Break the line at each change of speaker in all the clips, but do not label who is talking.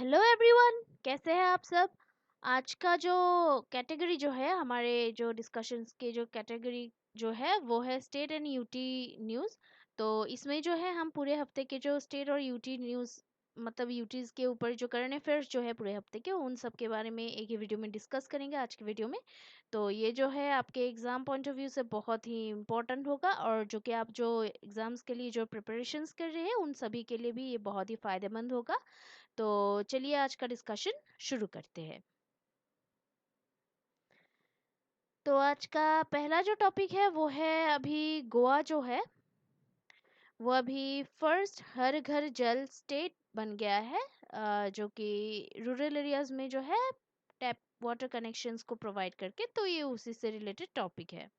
Hello everyone, कैसे हैं आप सब। आज का जो कैटेगरी जो है, हमारे जो डिस्कशंस के जो कैटेगरी जो है वो है स्टेट एंड यूटी न्यूज़। तो इसमें जो है हम पूरे हफ्ते के जो स्टेट और यूटी न्यूज़ मतलब यूटीज के ऊपर जो करंट अफेयर्स जो है पूरे हफ्ते के, उन सब के बारे में एक ही वीडियो में डिस्कस करेंगे आज के वीडियो में। तो ये जो है आपके एग्ज़ाम पॉइंट ऑफ व्यू से बहुत ही इम्पोर्टेंट होगा, और जो कि आप जो एग्ज़ाम्स के लिए जो प्रिपरेशंस कर रहे हैं उन सभी के लिए भी ये बहुत ही फ़ायदेमंद होगा। तो चलिए आज का डिस्कशन शुरू करते हैं। तो आज का पहला जो टॉपिक है वो है, अभी गोवा जो है वो अभी फर्स्ट हर घर जल स्टेट बन गया है, जो कि रूरल एरियाज में जो है टैप वाटर कनेक्शंस को प्रोवाइड करके, तो ये उसी से रिलेटेड टॉपिक है।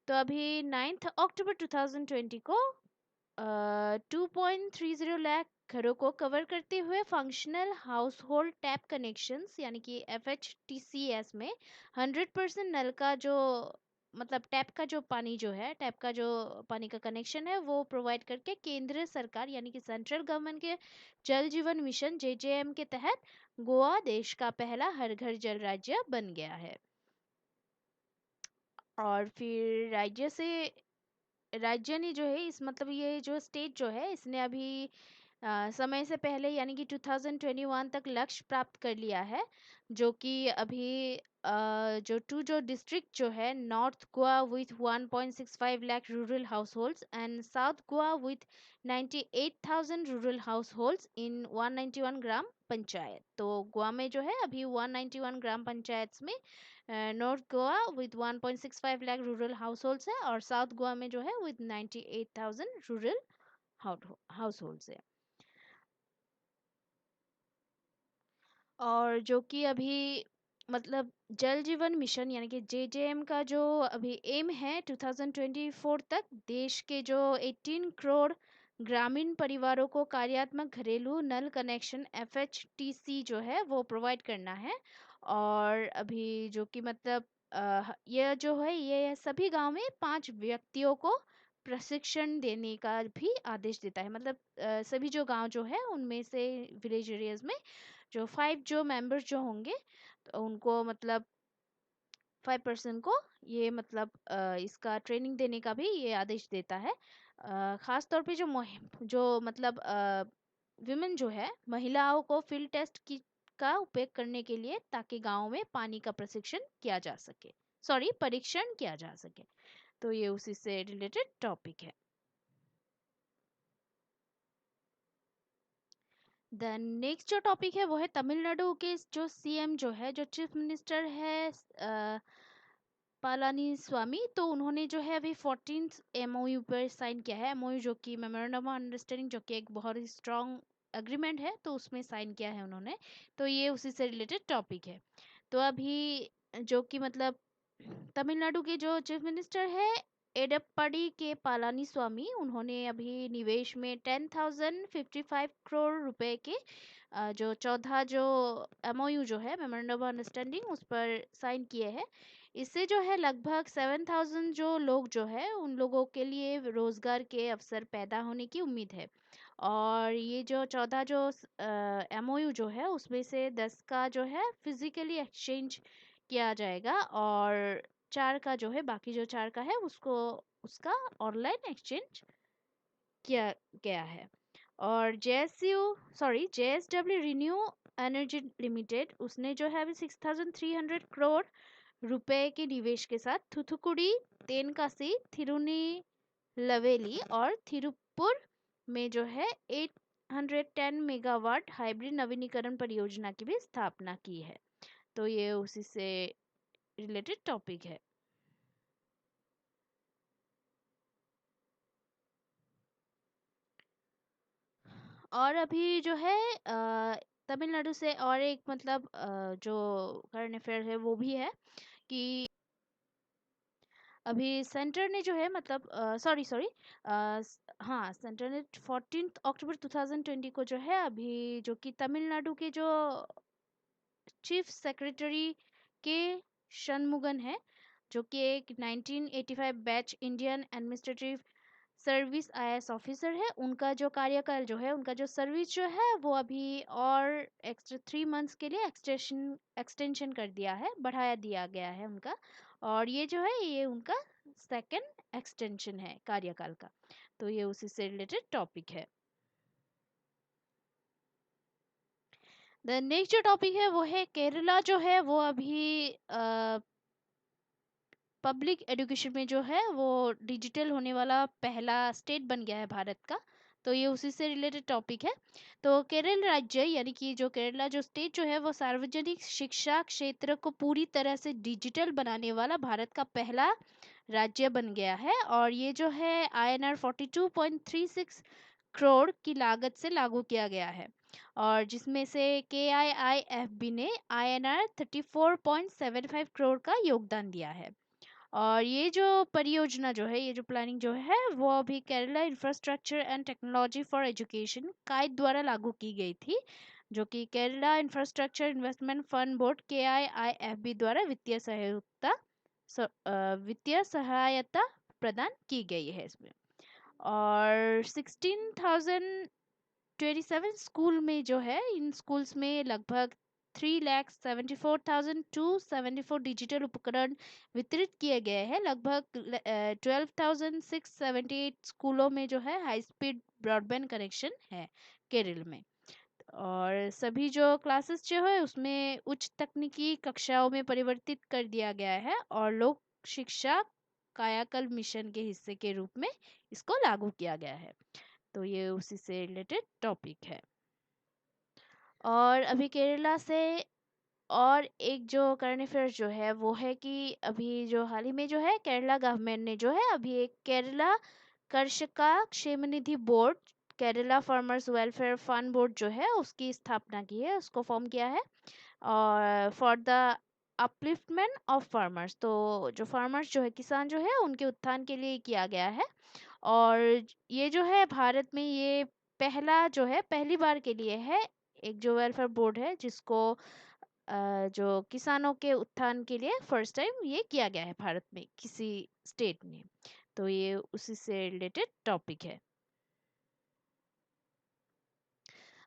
तो अभी 9 अक्टूबर 2020 को 2.30 लाख घरों को कवर करते हुए functional house hold tap connections यानी कि FHTCS में 100% नल का जो मतलब टैप का जो पानी जो है, टैप का जो पानी का कनेक्शन है वो प्रोवाइड करके केंद्र सरकार यानी कि सेंट्रल गवर्नमेंट के जल जीवन मिशन JJM के तहत गोवा देश का पहला हर घर जल राज्य बन गया है। और फिर राज्य ने जो है इस मतलब ये जो स्टेट जो है इसने अभी समय से पहले यानी कि 2021 तक लक्ष्य प्राप्त कर लिया है, जो कि अभी जो डिस्ट्रिक्ट जो है, north Goa with 1.65 lakh rural households and south Goa with 98,000 rural households in 191 gram panchayat. तो गोवा में जो है अभी 191 ग्राम पंचायत में north Goa with 1.65 lakh rural house holds है, और साउथ गोवा में जो है विथ 98,000 रूरल हाउस होल्ड्स है। और जो कि अभी मतलब जल जीवन मिशन यानी कि JJM का जो अभी एम है 2024 तक देश के जो 18 करोड़ ग्रामीण परिवारों को कार्यात्मक घरेलू नल कनेक्शन FHTC जो है वो प्रोवाइड करना है। और अभी जो कि मतलब ये जो है ये सभी गांव में 5 व्यक्तियों को प्रशिक्षण देने का भी आदेश देता है। मतलब सभी जो गांव जो है उनमें से विलेज एरियाज में जो 5 जो मेंबर्स जो होंगे, तो उनको मतलब 5% को ये मतलब इसका ट्रेनिंग देने का भी ये आदेश देता है। खास तौर पे जो मतलब विमेन जो है, महिलाओं को फील्ड टेस्ट की का उपयोग करने के लिए, ताकि गांव में पानी का प्रशिक्षण किया जा सके, सॉरी परीक्षण किया जा सके। तो ये उसी से रिलेटेड टॉपिक है। देन नेक्स्ट जो टॉपिक है वो है तमिलनाडु के जो CM जो है, जो चीफ मिनिस्टर है पालानी स्वामी। तो उन्होंने जो है अभी 14th MOU पर साइन किया है। MOU जो कि मेमोरेंडम ऑफ अंडरस्टैंडिंग, जो कि एक बहुत ही स्ट्रॉन्ग एग्रीमेंट है, तो उसमें साइन किया है उन्होंने। तो ये उसी से रिलेटेड टॉपिक है। तो अभी जो कि मतलब तमिलनाडु के जो चीफ मिनिस्टर है एडप्पाडी के पालानी स्वामी, उन्होंने अभी निवेश में 10,055 करोड़ रुपए के जो 14 जो MOU जो है मेमोरेंडम ऑफ अंडरस्टैंडिंग उस पर साइन किए हैं। इससे जो है लगभग 7,000 जो लोग जो है उन लोगों के लिए रोजगार के अवसर पैदा होने की उम्मीद है। और ये जो 14 जो MOU जो है उसमें से 10 का जो है फिजिकली एक्सचेंज किया जाएगा, और 4 का जो है, बाकी जो 4 का है उसको उसका ऑनलाइन एक्सचेंज किया गया है। और JSW रिन्यू एनर्जी लिमिटेड, उसने जो है अभी 6,300 करोड़ रुपए के निवेश के साथ थूथुकुडी, तेनकासी, थिरुनीलवेली और थिरुपुर में जो है 810 मेगावाट हाइब्रिड नवीनीकरण परियोजना की भी स्थापना की है। तो ये उसी से रिलेटेड टॉपिक है। और अभी जो है तमिलनाडु से और एक मतलब जो करंट अफेयर है वो भी है कि अभी सेंटर ने जो है मतलब सॉरी सॉरी हाँ, सेंटर ने 14 अक्टूबर 2020 को जो है अभी जो कि तमिलनाडु के जो चीफ सेक्रेटरी के शनमुगन है, जो कि एक 1985 batch Indian administrative service IAS officer है, उनका जो कार्यकाल जो है, उनका जो सर्विस जो है वो अभी और एक्स्ट्रा 3 मंथ्स के लिए एक्सटेंशन कर दिया है, बढ़ाया दिया गया है उनका। और ये जो है ये उनका सेकंड एक्सटेंशन है कार्यकाल का। तो ये उसी से रिलेटेड टॉपिक है। द नेक्स्ट जो टॉपिक है वो है केरला जो है वो अभी पब्लिक एजुकेशन में जो है वो डिजिटल होने वाला पहला स्टेट बन गया है भारत का। तो ये उसी से रिलेटेड टॉपिक है। तो केरल राज्य यानी कि जो केरला जो स्टेट जो है वो सार्वजनिक शिक्षा क्षेत्र को पूरी तरह से डिजिटल बनाने वाला भारत का पहला राज्य बन गया है। और ये जो है INR 42.36 करोड़ की लागत से लागू किया गया है, और जिसमें से KIIFB ने INR 34.75 करोड़ का योगदान दिया है। और ये जो परियोजना जो है, ये जो प्लानिंग जो है वो अभी Kerala infrastructure and technology for education kite द्वारा लागू की गई थी, जो कि Kerala infrastructure investment fund board KIIFB द्वारा वित्तीय सहायता प्रदान की गई है इसमें। और 16,027 स्कूल में जो है, इन स्कूल्स में लगभग 3,74,274 डिजिटल उपकरण वितरित किए गए हैं। लगभग 12,678 स्कूलों में जो है हाई स्पीड ब्रॉडबैंड कनेक्शन है केरल में। और सभी जो क्लासेस जो है उसमें उच्च तकनीकी कक्षाओं में परिवर्तित कर दिया गया है, और लोक शिक्षा कायाकल्प मिशन के हिस्से के रूप में इसको लागू किया गया है। तो ये उसी से रिलेटेड टॉपिक है। और अभी केरला से और एक जो करंट अफेयर्स जो है वो है कि अभी जो हाल ही में जो है केरला गवर्नमेंट ने जो है अभी एक Kerala Karshaka Kshema Nidhi board, Kerala farmers welfare fund board जो है उसकी स्थापना की है, उसको फॉर्म किया है। और for the upliftment of farmers, तो जो फार्मर्स जो है, किसान जो है, उनके उत्थान के लिए किया गया है। और ये जो है भारत में ये पहला जो है, पहली बार के लिए है एक जो वेलफेयर बोर्ड है जिसको जो किसानों के उत्थान के लिए फर्स्ट टाइम ये किया गया है भारत में किसी स्टेट ने। तो ये उसी से रिलेटेड टॉपिक है।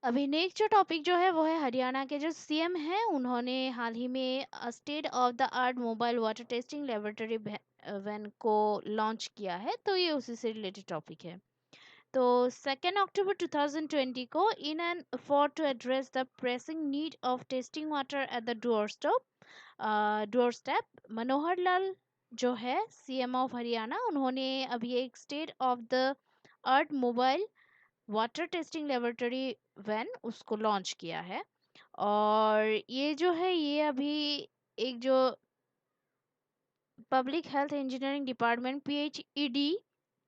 अभी नेक्स्ट जो टॉपिक जो है वो है हरियाणा के जो CM हैं, उन्होंने हाल ही में state of the art mobile water testing laboratory van को लॉन्च किया है। तो ये उसी से रिलेटेड टॉपिक है। तो 2 अक्टूबर 2020 को in an effort to address the pressing need of testing water at the doorstep, Manohar Lal जो है CM ऑफ हरियाणा, उन्होंने अभी एक state of the art mobile water testing laboratory van उसको लॉन्च किया है। और ये जो है ये अभी एक जो public health engineering department PHED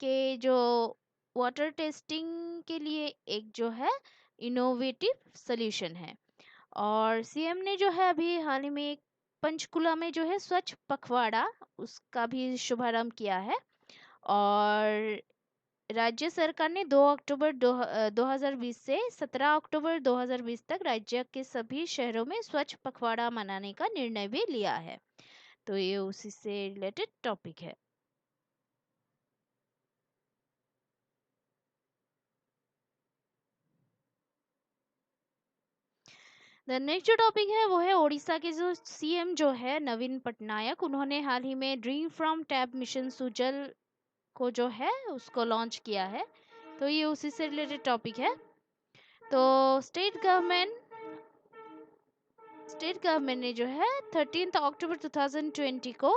के जो वाटर टेस्टिंग के लिए एक जो है इनोवेटिव सोल्यूशन है। और CM ने जो है अभी हाल ही में एक पंचकुला में जो है स्वच्छ पखवाड़ा उसका भी शुभारंभ किया है। और राज्य सरकार ने 2 अक्टूबर 2020 से 17 अक्टूबर 2020 तक राज्य के सभी शहरों में स्वच्छ पखवाड़ा मनाने का निर्णय भी लिया है। तो ये उसी से रिलेटेड टॉपिक है। द नेक्स्ट जो टॉपिक है वो है उड़ीसा के जो CM जो है नवीन पटनायक, उन्होंने हाल ही में dream from tab mission Sujal को जो है उसको लॉन्च किया है। तो ये उसी से रिलेटेड टॉपिक है। तो स्टेट गवर्नमेंट ने जो है 13 अक्टूबर 2020 को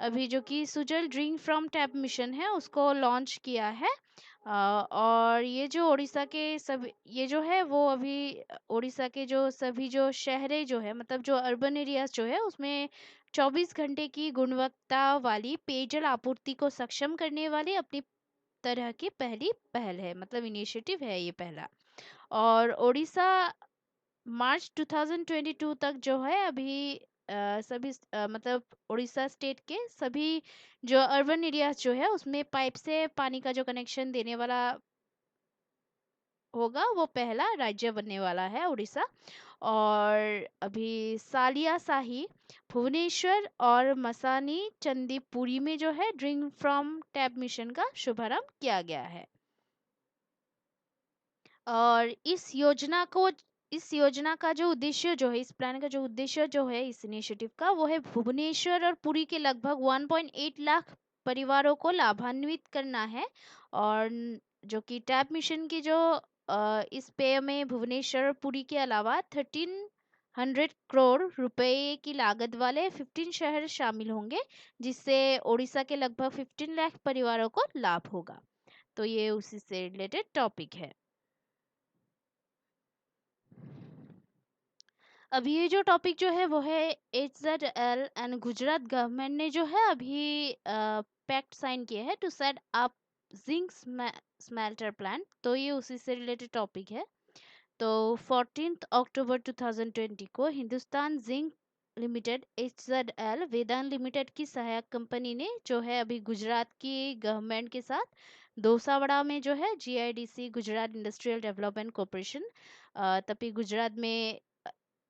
अभी जो कि Sujal dream from tab mission है उसको लॉन्च किया है। और ये जो उड़ीसा के सब ये जो है वो अभी उड़ीसा के जो सभी जो शहरें जो है, मतलब जो अर्बन एरियाज जो है उसमें 24 घंटे की गुणवत्ता वाली पेयजल आपूर्ति को सक्षम करने वाली अपनी तरह की पहली पहल है, मतलब इनिशिएटिव है ये पहला। और उड़ीसा मार्च 2022 तक जो है अभी सभी मतलब उड़ीसा स्टेट के सभी जो अर्बन एरियाज जो है उसमें पाइप से पानी का जो कनेक्शन देने वाला होगा वो पहला राज्य बनने वाला है उड़ीसा। और अभी सालिया शाही भुवनेश्वर और मसानी चंदीपुरी में जो है ड्रिंक फ्रॉम टैप मिशन का शुभारंभ किया गया है। और इस योजना का जो उद्देश्य जो है, इस प्लान का जो उद्देश्य जो है, इस इनिशिएटिव का, वो है भुवनेश्वर और पुरी के लगभग 1.8 लाख परिवारों को लाभान्वित करना है। और जो कि टैप मिशन की जो इस पेय में भुवनेश्वर और पुरी के अलावा 1300 करोड़ रुपए की लागत वाले 15 शहर शामिल होंगे, जिससे ओडिशा के लगभग 15 लाख परिवारों को लाभ होगा। तो ये उसी से रिलेटेड टॉपिक है। अभी ये जो टॉपिक जो है वो है HZL एंड गुजरात गवर्नमेंट ने जो है अभी पैक्ट साइन किया है to set up zinc smelter plant. तो ये उसी से रिलेटेड टॉपिक है। तो 14 अक्टूबर 2020 को हिंदुस्तान जिंक लिमिटेड HZL वेदांत लिमिटेड की सहायक कंपनी ने जो है अभी गुजरात की गवर्नमेंट के साथ दोसावड़ा में जो है GIDC Gujarat industrial development corporation, तभी गुजरात में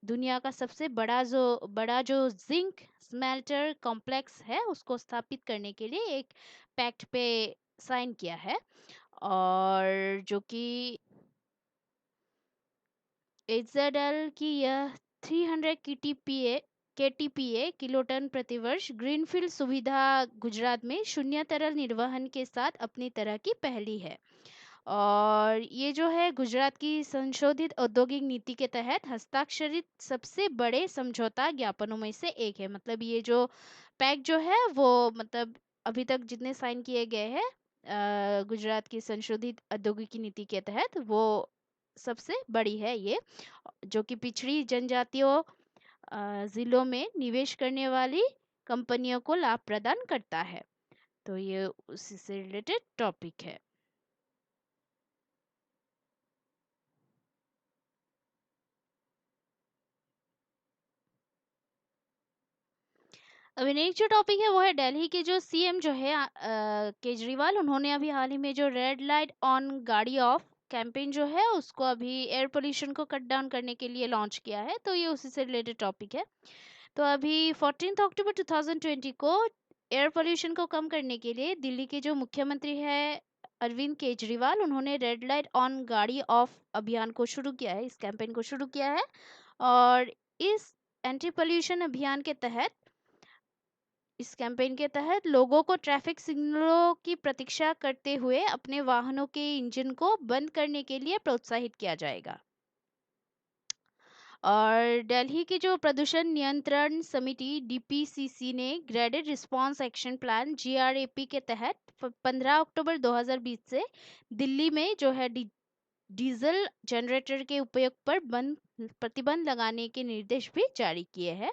दुनिया का सबसे बड़ा जो जिंक स्मेल्टर कॉम्प्लेक्स है उसको स्थापित करने के लिए एक पैक्ट पे साइन किया है। और जो कि HZL की यह 300 KTPA किलोटन प्रतिवर्ष ग्रीनफील्ड सुविधा गुजरात में शून्य तरल निर्वहन के साथ अपनी तरह की पहली है। और ये जो है गुजरात की संशोधित औद्योगिक नीति के तहत हस्ताक्षरित सबसे बड़े समझौता ज्ञापनों में से एक है। मतलब ये जो पैक्ट जो है वो, मतलब अभी तक जितने साइन किए गए हैं गुजरात की संशोधित औद्योगिक नीति के तहत, वो सबसे बड़ी है ये, जो कि पिछड़ी जनजातियों जिलों में निवेश करने वाली कंपनियों को लाभ प्रदान करता है। तो ये उसी से रिलेटेड टॉपिक है। अभी नेक्स्ट जो टॉपिक है वो है दिल्ली के जो CM जो है केजरीवाल, उन्होंने अभी हाल ही में जो रेड लाइट ऑन गाड़ी ऑफ कैंपेन जो है उसको अभी एयर पोल्यूशन को कट डाउन करने के लिए लॉन्च किया है। तो ये उसी से रिलेटेड टॉपिक है। तो अभी 14 अक्टूबर 2020 को एयर पोल्यूशन को कम करने के लिए दिल्ली के जो मुख्यमंत्री है अरविंद केजरीवाल, उन्होंने रेड लाइट ऑन गाड़ी ऑफ अभियान को शुरू किया है, इस कैंपेन को शुरू किया है। और इस एंटी पोल्यूशन अभियान के तहत, इस कैंपेन के तहत लोगों को ट्रैफिक सिग्नलों की प्रतीक्षा करते हुए अपने वाहनों के इंजन को बंद करने के लिए प्रोत्साहित किया जाएगा। और दिल्ली की जो प्रदूषण नियंत्रण समिति DPCC ने graded response action plan GRAP के तहत 15 अक्टूबर 2020 से दिल्ली में जो है डीजल जनरेटर के उपयोग पर प्रतिबंध लगाने के निर्देश भी जारी किए हैं।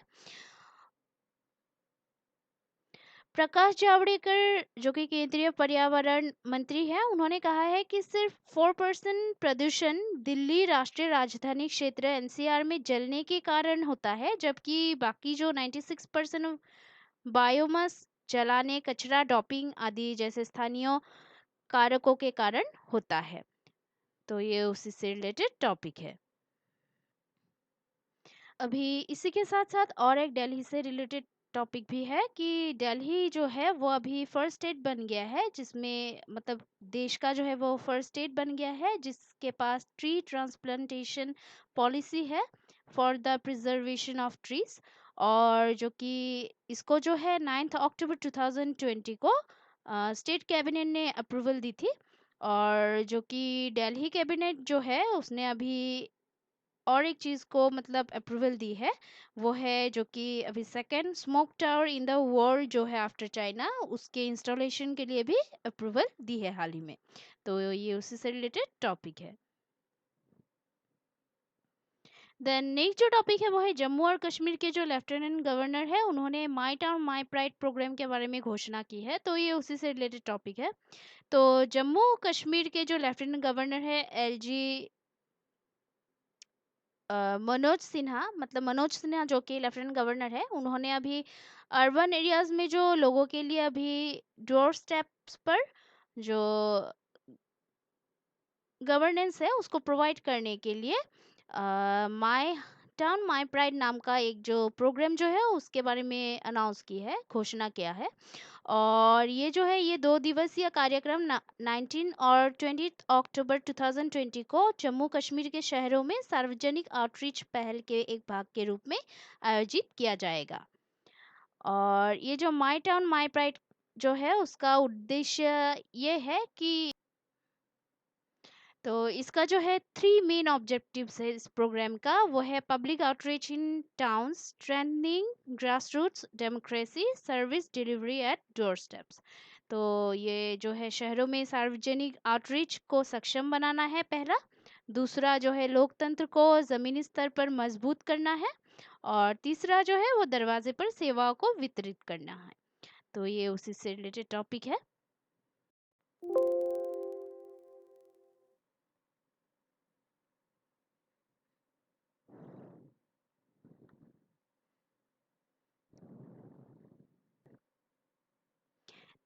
प्रकाश जावड़ेकर जो कि केंद्रीय पर्यावरण मंत्री हैं, उन्होंने कहा है कि सिर्फ 4% प्रदूषण दिल्ली राष्ट्रीय राजधानी क्षेत्र NCR में जलने के कारण होता है, जबकि बाकी जो 96% बायोमास जलाने, कचरा डॉपिंग आदि जैसे स्थानीय कारकों के कारण होता है। तो ये उसी से रिलेटेड टॉपिक है। अभी इसी के साथ साथ और एक दिल्ली से रिलेटेड टॉपिक भी है कि दिल्ली जो है वो अभी फर्स्ट स्टेट बन गया है, जिसमें मतलब देश का जो है वो फर्स्ट स्टेट बन गया है जिसके पास ट्री ट्रांसप्लांटेशन पॉलिसी है for the preservation of trees. और जो कि इसको जो है 9 अक्टूबर 2020 को स्टेट कैबिनेट ने अप्रूवल दी थी। और जो कि दिल्ली कैबिनेट जो है उसने अभी और एक चीज़ को मतलब अप्रूवल दी है, वो है जो कि अभी second smoke tower in the world जो है आफ्टर चाइना, उसके इंस्टॉलेशन के लिए भी अप्रूवल दी है हाल ही में। तो ये उसी से रिलेटेड टॉपिक है। देन नेक्स्ट जो टॉपिक है वो है जम्मू और कश्मीर के जो लेफ्टिनेंट गवर्नर है, उन्होंने my town my pride programme के बारे में घोषणा की है। तो ये उसी से रिलेटेड टॉपिक है। तो जम्मू कश्मीर के जो लेफ्टिनेंट गवर्नर है LG मनोज सिन्हा, मतलब मनोज सिन्हा जो कि लेफ्टिनेंट गवर्नर है, उन्होंने अभी अर्बन एरियाज में जो लोगों के लिए अभी डोर स्टेप्स पर जो गवर्नेंस है उसको प्रोवाइड करने के लिए माई टाउन माई प्राइड नाम का एक जो प्रोग्राम जो है उसके बारे में अनाउंस की है, घोषणा किया है। और ये जो है ये 2 दिवसीय कार्यक्रम 19 और 20 अक्टूबर 2020 को जम्मू कश्मीर के शहरों में सार्वजनिक आउटरीच पहल के एक भाग के रूप में आयोजित किया जाएगा। और ये जो माई टाउन माई प्राइड जो है उसका उद्देश्य ये है कि तो इसका जो है 3 मेन ऑब्जेक्टिव्स है इस प्रोग्राम का, वो है public outreach in towns, strengthening grassroots democracy, service delivery at doorsteps. तो ये जो है शहरों में सार्वजनिक आउटरीच को सक्षम बनाना है पहला। दूसरा जो है लोकतंत्र को ज़मीनी स्तर पर मजबूत करना है। और तीसरा जो है वो दरवाजे पर सेवाओं को वितरित करना है। तो ये उसी से रिलेटेड टॉपिक है।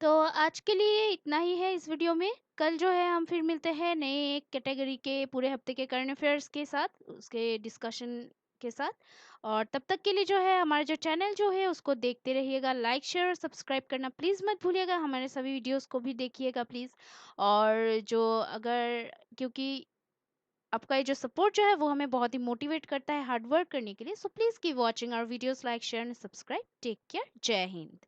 तो आज के लिए इतना ही है इस वीडियो में। कल जो है हम फिर मिलते हैं नए एक कैटेगरी के पूरे हफ्ते के करंट अफेयर्स के साथ, उसके डिस्कशन के साथ। और तब तक के लिए जो है हमारा जो चैनल जो है उसको देखते रहिएगा, लाइक शेयर और सब्सक्राइब करना प्लीज़ मत भूलिएगा, हमारे सभी वीडियोस को भी देखिएगा प्लीज़। और जो अगर क्योंकि आपका ये जो सपोर्ट जो है वो हमें बहुत ही मोटिवेट करता है हार्ड वर्क करने के लिए। So please keep watching our videos, like share and subscribe. Take care, Jai Hind.